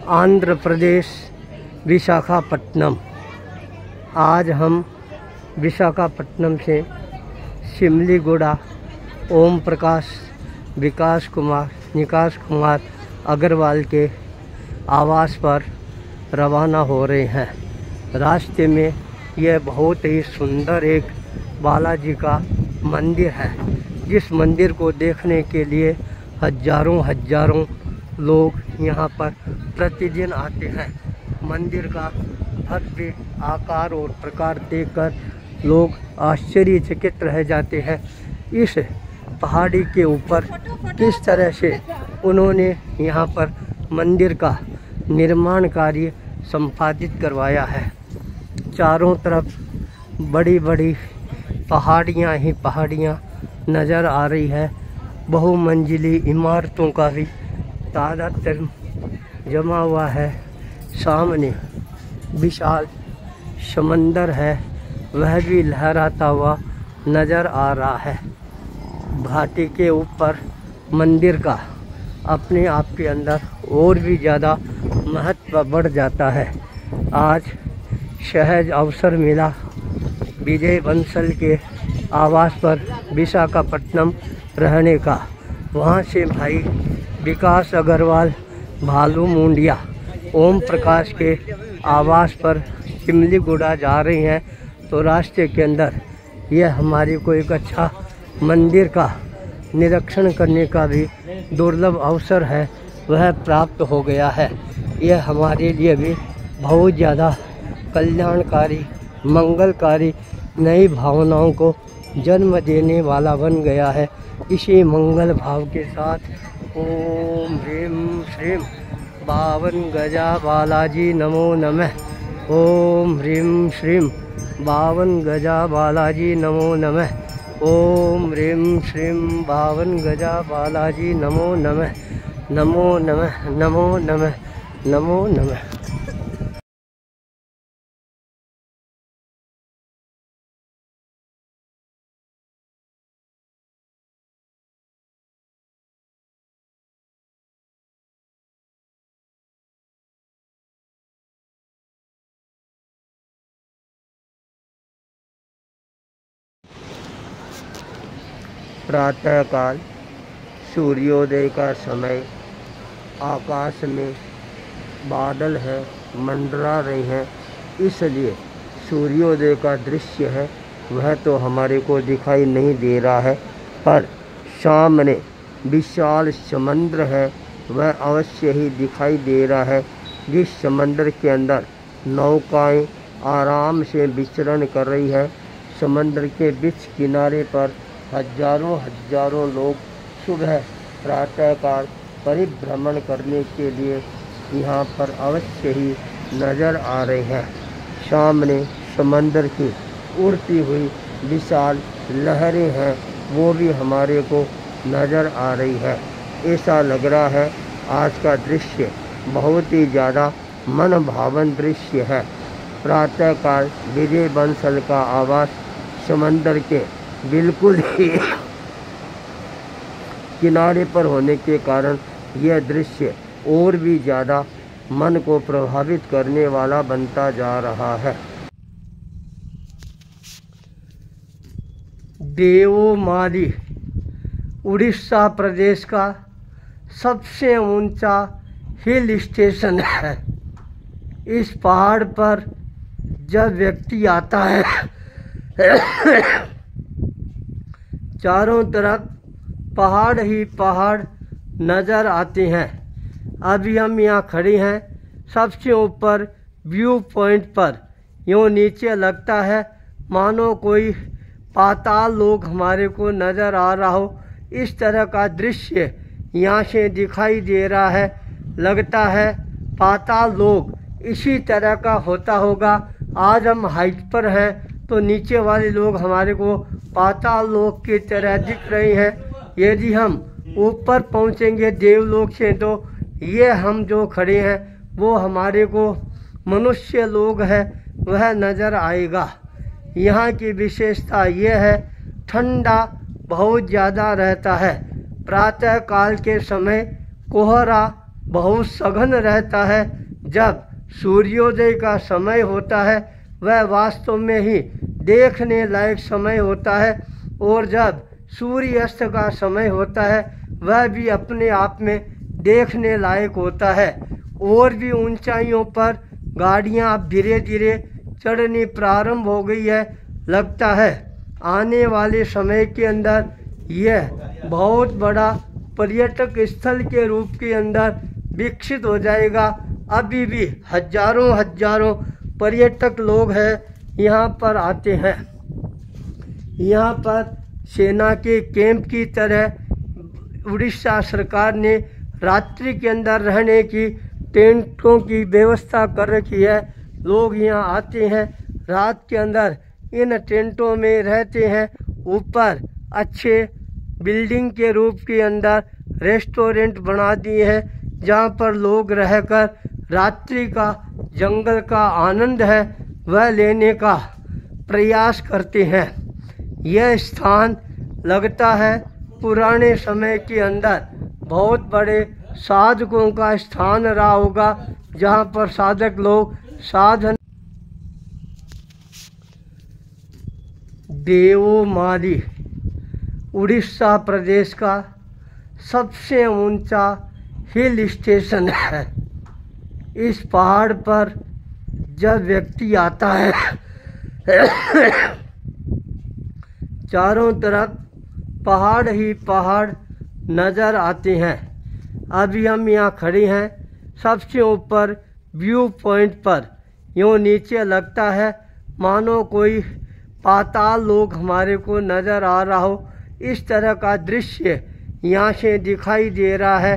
आंध्र प्रदेश विशाखापट्टनम। आज हम विशाखापट्टनम से शिमलीगुड़ा ओम प्रकाश, विकास कुमार, निकास कुमार अग्रवाल के आवास पर रवाना हो रहे हैं। रास्ते में यह बहुत ही सुंदर एक बालाजी का मंदिर है, जिस मंदिर को देखने के लिए हजारों लोग यहाँ पर प्रतिदिन आते हैं। मंदिर का भव्य आकार और प्रकार देखकर लोग आश्चर्यचकित रह जाते हैं। इस पहाड़ी के ऊपर किस तरह से उन्होंने यहाँ पर मंदिर का निर्माण कार्य संपादित करवाया है। चारों तरफ बड़ी बड़ी पहाड़ियाँ ही पहाड़ियाँ नज़र आ रही है। बहुमंजिली इमारतों का भी तादाद जमा हुआ है। सामने विशाल समंदर है, वह भी लहराता हुआ नज़र आ रहा है। घाटी के ऊपर मंदिर का अपने आप के अंदर और भी ज़्यादा महत्व बढ़ जाता है। आज सहज अवसर मिला विजय बंसल के आवास पर विशाखापट्टनम रहने का। वहाँ से भाई विकास अग्रवाल भालू मुंडिया ओम प्रकाश के आवास पर शिमलीगुड़ा जा रही हैं। तो रास्ते के अंदर यह हमारी को एक अच्छा मंदिर का निरीक्षण करने का भी दुर्लभ अवसर है, वह प्राप्त हो गया है। यह हमारे लिए भी बहुत ज़्यादा कल्याणकारी, मंगलकारी, नई भावनाओं को जन्म देने वाला बन गया है। इसी मंगल भाव के साथ ओम ह्रीं श्रीं बावन गजा बालाजी नमो नमः। ओम ह्रीं श्रीं बावन गजा बालाजी नमो नमः। ओम ह्रीं श्रीं बावन गजा बालाजी नमो नमः। नमो नमः, नमो नमः, नमो नमः। प्रातःकाल सूर्योदय का समय, आकाश में बादल है, मंडरा रहे हैं, इसलिए सूर्योदय का दृश्य है वह तो हमारे को दिखाई नहीं दे रहा है, पर सामने विशाल समुद्र है वह अवश्य ही दिखाई दे रहा है। जिस समुद्र के अंदर नौकाएं आराम से विचरण कर रही है। समुद्र के बीच किनारे पर हजारों लोग सुबह प्रातःकाल परिभ्रमण करने के लिए यहाँ पर अवश्य ही नज़र आ रहे हैं। सामने समंदर की उड़ती हुई विशाल लहरें हैं, वो भी हमारे को नज़र आ रही है। ऐसा लग रहा है आज का दृश्य बहुत ही ज़्यादा मनभावन दृश्य है। प्रातःकाल विजय बंसल का आवास समंदर के बिल्कुल ही किनारे पर होने के कारण यह दृश्य और भी ज़्यादा मन को प्रभावित करने वाला बनता जा रहा है। देवमाली उड़ीसा प्रदेश का सबसे ऊंचा हिल स्टेशन है। इस पहाड़ पर जब व्यक्ति आता है चारों तरफ पहाड़ ही पहाड़ नज़र आते हैं। अभी हम यहाँ खड़े हैं सबसे ऊपर व्यू पॉइंट पर। यूँ नीचे लगता है मानो कोई पाताल लोक हमारे को नज़र आ रहा हो। इस तरह का दृश्य यहाँ से दिखाई दे रहा है। लगता है पाताल लोक इसी तरह का होता होगा। आज हम हाइट पर हैं तो नीचे वाले लोग हमारे को पाताल लोक की तरह दिख रहे हैं। यदि हम ऊपर पहुंचेंगे देवलोक से तो ये हम जो खड़े हैं वो हमारे को मनुष्य लोग हैं वह नज़र आएगा। यहाँ की विशेषता ये है ठंडा बहुत ज़्यादा रहता है। प्रातः काल के समय कोहरा बहुत सघन रहता है। जब सूर्योदय का समय होता है वह वास्तव में ही देखने लायक समय होता है, और जब सूर्यास्त का समय होता है वह भी अपने आप में देखने लायक होता है। और भी ऊंचाइयों पर गाड़ियां अब धीरे धीरे चढ़नी प्रारंभ हो गई है। लगता है आने वाले समय के अंदर यह बहुत बड़ा पर्यटक स्थल के रूप के अंदर विकसित हो जाएगा। अभी भी हजारों पर्यटक लोग हैं यहाँ पर आते हैं। यहाँ पर सेना के कैंप की तरह उड़ीसा सरकार ने रात्रि के अंदर रहने की टेंटों की व्यवस्था कर रखी है। लोग यहाँ आते हैं, रात के अंदर इन टेंटों में रहते हैं। ऊपर अच्छे बिल्डिंग के रूप के अंदर रेस्टोरेंट बना दिए हैं, जहाँ पर लोग रहकर रात्रि का जंगल का आनंद है वह लेने का प्रयास करते हैं। यह स्थान लगता है पुराने समय के अंदर बहुत बड़े साधकों का स्थान रहा होगा, जहाँ पर साधक लोग साधन। देवमाली उड़ीसा प्रदेश का सबसे ऊंचा हिल स्टेशन है। इस पहाड़ पर जब व्यक्ति आता है चारों तरफ पहाड़ ही पहाड़ नज़र आते हैं। अभी हम यहाँ खड़े हैं सबसे ऊपर व्यू पॉइंट पर। यूँ नीचे लगता है मानो कोई पाताल लोक हमारे को नज़र आ रहा हो। इस तरह का दृश्य यहाँ से दिखाई दे रहा है।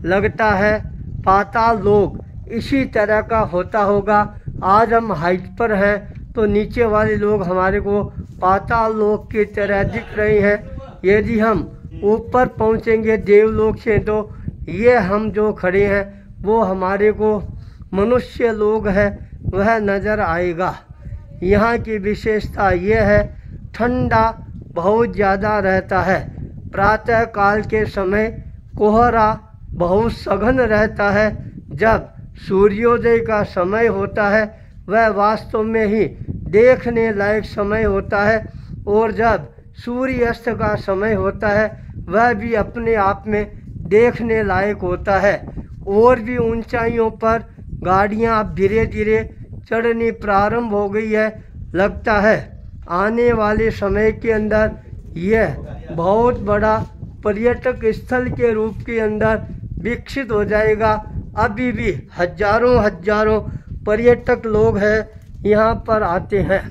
लगता है पाताल लोक इसी तरह का होता होगा। आज हम हाइट पर हैं तो नीचे वाले लोग हमारे को पाताल लोक की तरह दिख रहे हैं। यदि हम ऊपर पहुँचेंगे देवलोक से तो ये हम जो खड़े हैं वो हमारे को मनुष्य लोग हैं वह नज़र आएगा। यहाँ की विशेषता यह है ठंडा बहुत ज़्यादा रहता है। प्रातः काल के समय कोहरा बहुत सघन रहता है। जब सूर्योदय का समय होता है वह वास्तव में ही देखने लायक समय होता है, और जब सूर्यास्त का समय होता है वह भी अपने आप में देखने लायक होता है। और भी ऊंचाइयों पर गाड़ियां अब धीरे धीरे चढ़नी प्रारंभ हो गई है। लगता है आने वाले समय के अंदर यह बहुत बड़ा पर्यटक स्थल के रूप के अंदर विकसित हो जाएगा। अभी भी हजारों पर्यटक लोग हैं यहाँ पर आते हैं।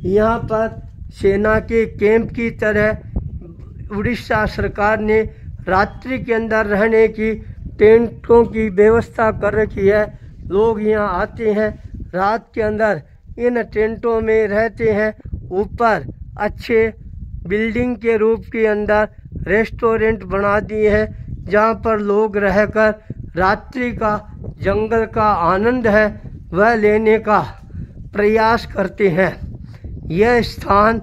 यहाँ पर सेना के कैंप की तरह उड़ीसा सरकार ने रात्रि के अंदर रहने की टेंटों की व्यवस्था कर रखी है। लोग यहाँ आते हैं, रात के अंदर इन टेंटों में रहते हैं। ऊपर अच्छे बिल्डिंग के रूप के अंदर रेस्टोरेंट बना दिए हैं, जहाँ पर लोग रहकर रात्रि का जंगल का आनंद है वह लेने का प्रयास करते हैं। यह स्थान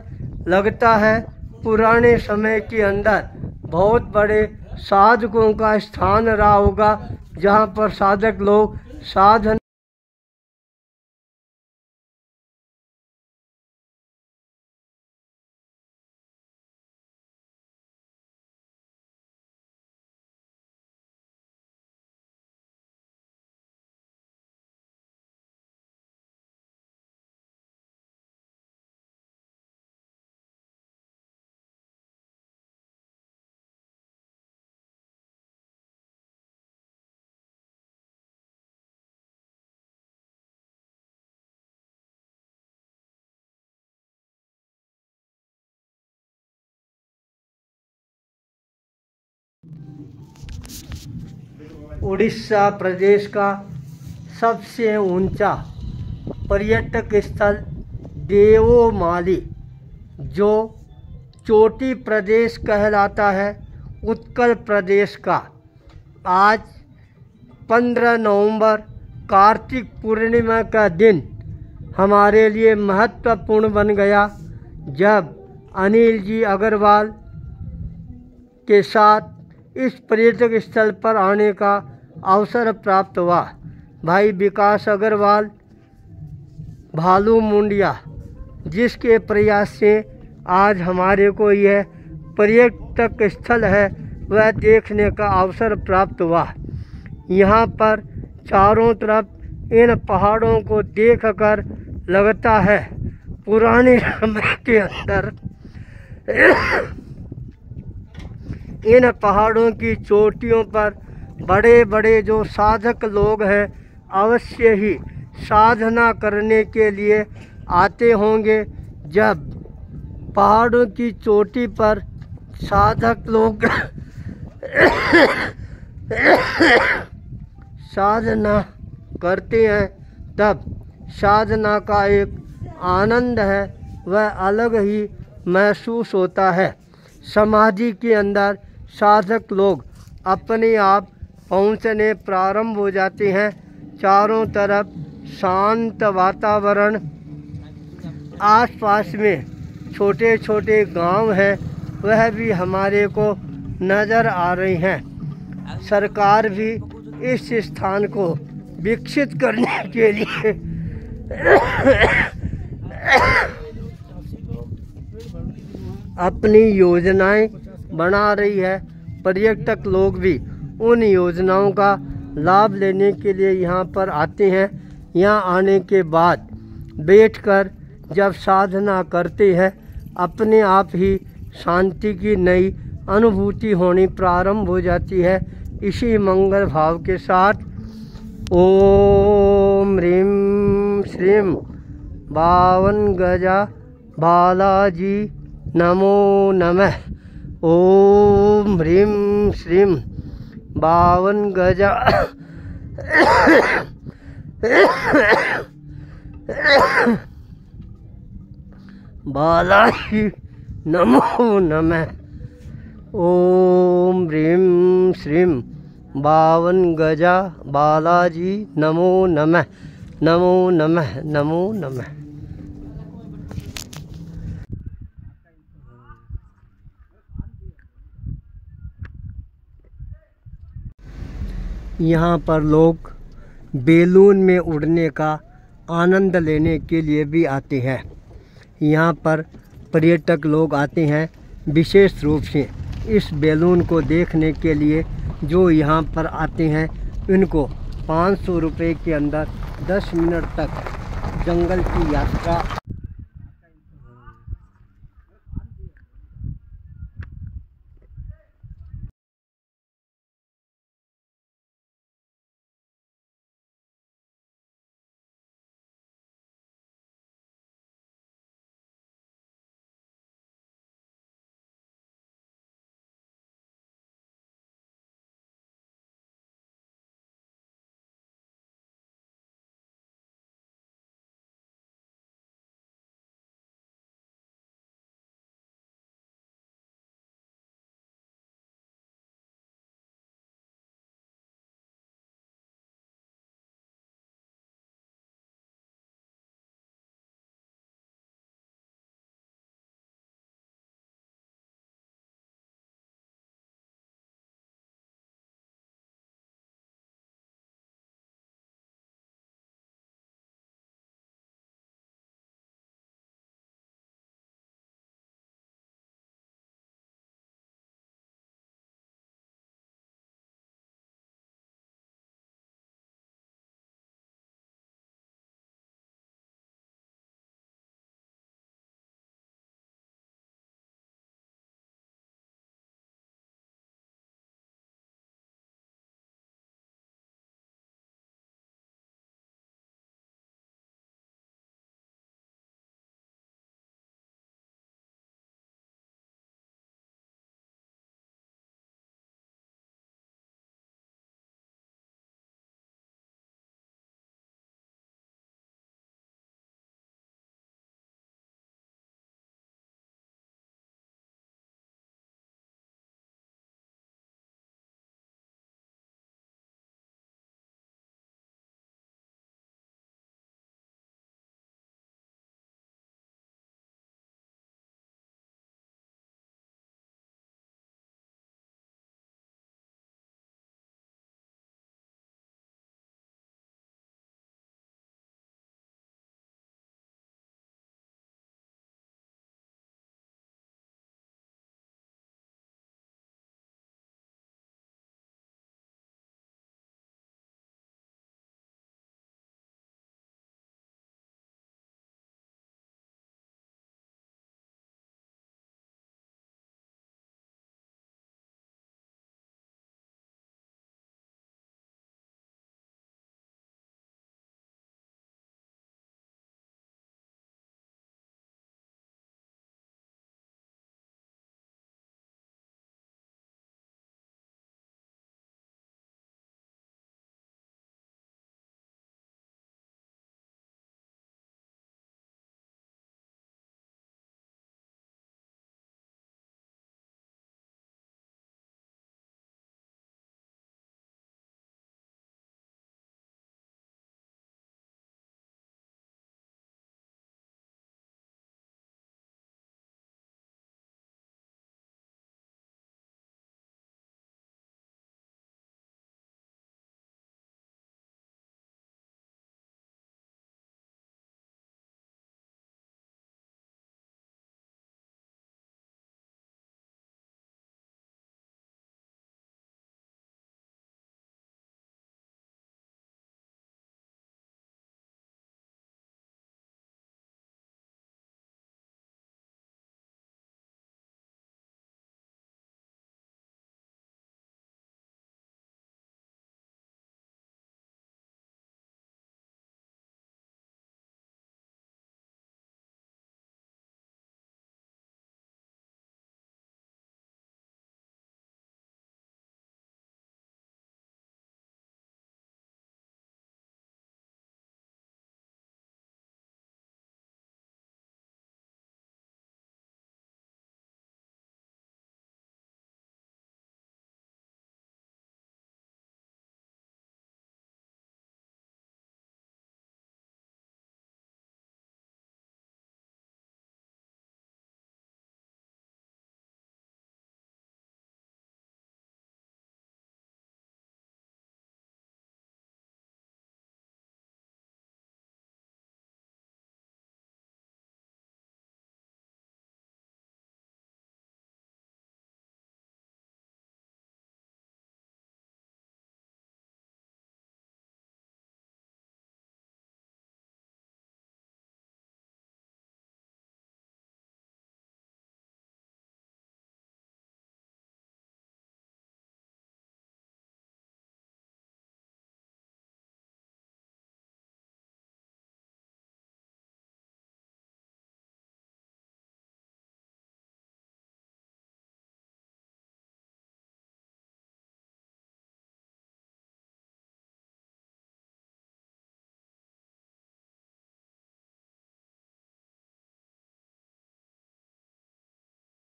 लगता है पुराने समय के अंदर बहुत बड़े साधकों का स्थान रहा होगा, जहाँ पर साधक लोग साधन। उड़ीसा प्रदेश का सबसे ऊंचा पर्यटक स्थल देवमाली, जो चोटी प्रदेश कहलाता है उत्कल प्रदेश का, आज 15 नवंबर कार्तिक पूर्णिमा का दिन हमारे लिए महत्वपूर्ण बन गया, जब अनिल जी अग्रवाल के साथ इस पर्यटक स्थल पर आने का अवसर प्राप्त हुआ। भाई विकास अग्रवाल भालू मुंडिया, जिसके प्रयास से आज हमारे को यह पर्यटक स्थल है वह देखने का अवसर प्राप्त हुआ। यहाँ पर चारों तरफ इन पहाड़ों को देखकर लगता है पुराने समय के अंदर इन पहाड़ों की चोटियों पर बड़े बड़े जो साधक लोग हैं अवश्य ही साधना करने के लिए आते होंगे। जब पहाड़ों की चोटी पर साधक लोग साधना करते हैं तब साधना का एक आनंद है वह अलग ही महसूस होता है। समाधि के अंदर साधक लोग अपने आप पहुँचने प्रारंभ हो जाते हैं। चारों तरफ शांत वातावरण, आसपास में छोटे छोटे गांव हैं वह भी हमारे को नज़र आ रही हैं। सरकार भी इस स्थान को विकसित करने के लिए अपनी योजनाएं बना रही है। पर्यटक लोग भी उन योजनाओं का लाभ लेने के लिए यहाँ पर आते हैं। यहाँ आने के बाद बैठकर जब साधना करते हैं अपने आप ही शांति की नई अनुभूति होनी प्रारंभ हो जाती है। इसी मंगल भाव के साथ ओम ह्रीं श्रीं 52 गजा बालाजी नमो नमः। ओम ह्रीं श्रीं 52 गजा बालाजी नमो नमः। ओम ह्रीं श्रीं 52 गजा बालाजी नमो नमः। नमो नमः नमो नमः। यहाँ पर लोग बैलून में उड़ने का आनंद लेने के लिए भी आते हैं। यहाँ पर पर्यटक लोग आते हैं विशेष रूप से इस बैलून को देखने के लिए। जो यहाँ पर आते हैं इनको 500 रुपये के अंदर 10 मिनट तक जंगल की यात्रा